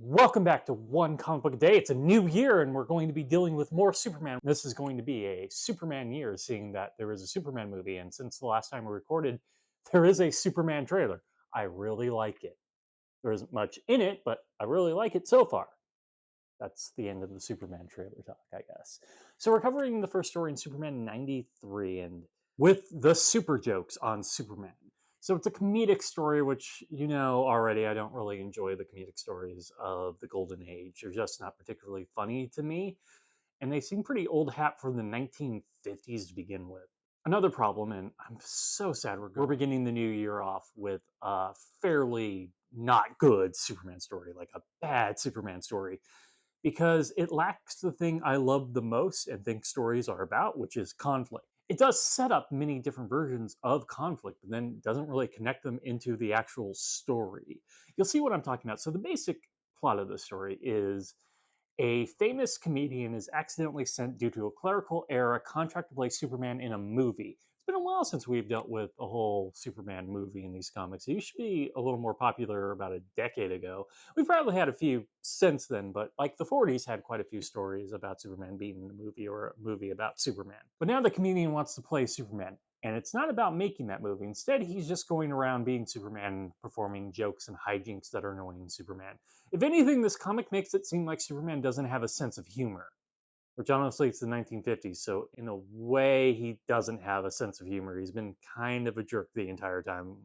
Welcome back to One Comic Book a Day. It's a new year, and we're going to be dealing with more Superman. This is going to be a Superman year, seeing that there is a Superman movie, and since the last time we recorded, there is a Superman trailer. I really like it. There isn't much in it, but I really like it so far. That's the end of the Superman trailer talk, I guess. So we're covering the first story in Superman 93, and with the super jokes on Superman. So it's a comedic story, which you know already. I don't really enjoy the comedic stories of the Golden Age. They're just not particularly funny to me, and they seem pretty old hat for the 1950s to begin with. Another problem, and I'm so sad we're beginning the new year off with a fairly not good Superman story, like a bad Superman story, because it lacks the thing I love the most and think stories are about, which is conflict. It does set up many different versions of conflict, but then doesn't really connect them into the actual story. You'll see what I'm talking about. So, the basic plot of the story is a famous comedian is accidentally sent due to a clerical error contract to play Superman in a movie. It's been a while since we've dealt with a whole Superman movie in these comics. It used to be a little more popular about a decade ago. We've probably had a few since then, but like the 40s had quite a few stories about Superman being in a movie or a movie about Superman. But now the comedian wants to play Superman. And it's not about making that movie. Instead, he's just going around being Superman, performing jokes and hijinks that are annoying Superman. If anything, this comic makes it seem like Superman doesn't have a sense of humor, which honestly, it's the 1950s. So, in a way, he doesn't have a sense of humor. He's been kind of a jerk the entire time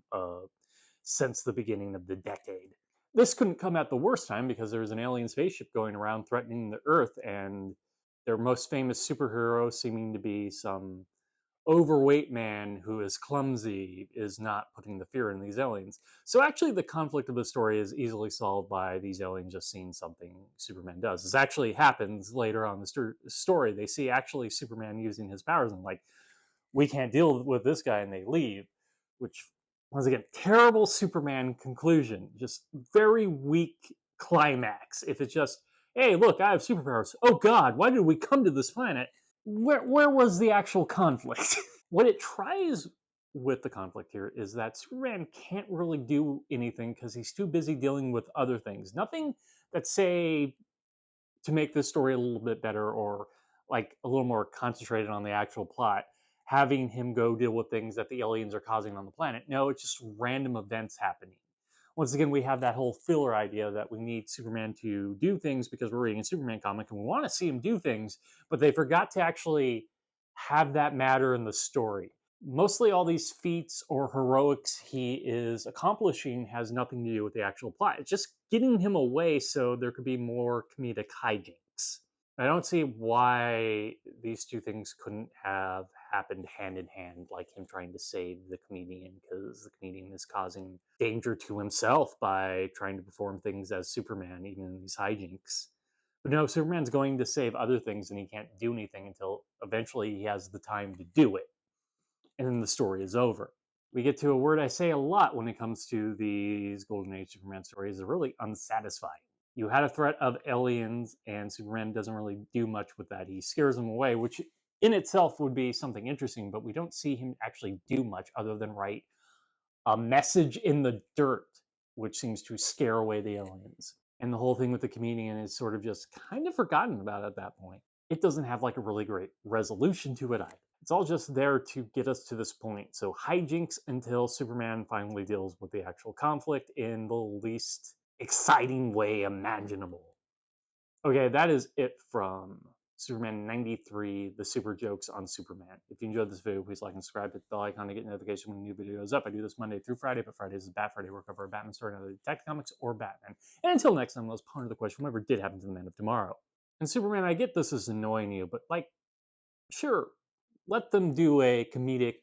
since the beginning of the decade. This couldn't come at the worst time because there's an alien spaceship going around threatening the Earth, and their most famous superhero seeming to be some overweight man who is clumsy is not putting the fear in these aliens. So actually the conflict of the story is easily solved by these aliens just seeing something Superman does. This actually happens later on the story. They see actually Superman using his powers and like, we can't deal with this guy, and they leave, which once again, terrible Superman conclusion. Just very weak climax. If it's just, hey, look, I have superpowers. Oh God, why did we come to this planet? Where was the actual conflict? What it tries with the conflict here is that Superman can't really do anything because he's too busy dealing with other things. Nothing that say to make this story a little bit better or like a little more concentrated on the actual plot, having him go deal with things that the aliens are causing on the planet. No, it's just random events happening. Once again, we have that whole filler idea that we need Superman to do things because we're reading a Superman comic and we want to see him do things, but they forgot to actually have that matter in the story. Mostly all these feats or heroics he is accomplishing has nothing to do with the actual plot. It's just getting him away so there could be more comedic hijinks. I don't see why these two things couldn't have happened hand in hand, like him trying to save the comedian because the comedian is causing danger to himself by trying to perform things as Superman, even in these hijinks. But no, Superman's going to save other things and he can't do anything until eventually he has the time to do it. And then the story is over. We get to a word I say a lot when it comes to these Golden Age Superman stories. They're really unsatisfying. You had a threat of aliens, and Superman doesn't really do much with that. He scares them away, which in itself would be something interesting, but we don't see him actually do much other than write a message in the dirt, which seems to scare away the aliens. And the whole thing with the comedian is sort of just kind of forgotten about at that point. It doesn't have like a really great resolution to it either. It's all just there to get us to this point. So hijinks until Superman finally deals with the actual conflict in the least exciting way imaginable. Okay, that is it from Superman 93, the super jokes on Superman. If you enjoyed this video, please like and subscribe, hit the bell icon to get notification when a new video is up. I do this Monday through Friday, but Fridays is Bat Friday. We'll cover a Batman story, another Detective Comics, or Batman. And until next time, let's ponder the question, whatever did happen to the Man of Tomorrow? And Superman, I get this is annoying you, but like, sure, let them do a comedic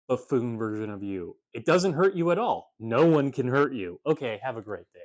buffoon version of you. It doesn't hurt you at all. No one can hurt you. Okay, have a great day.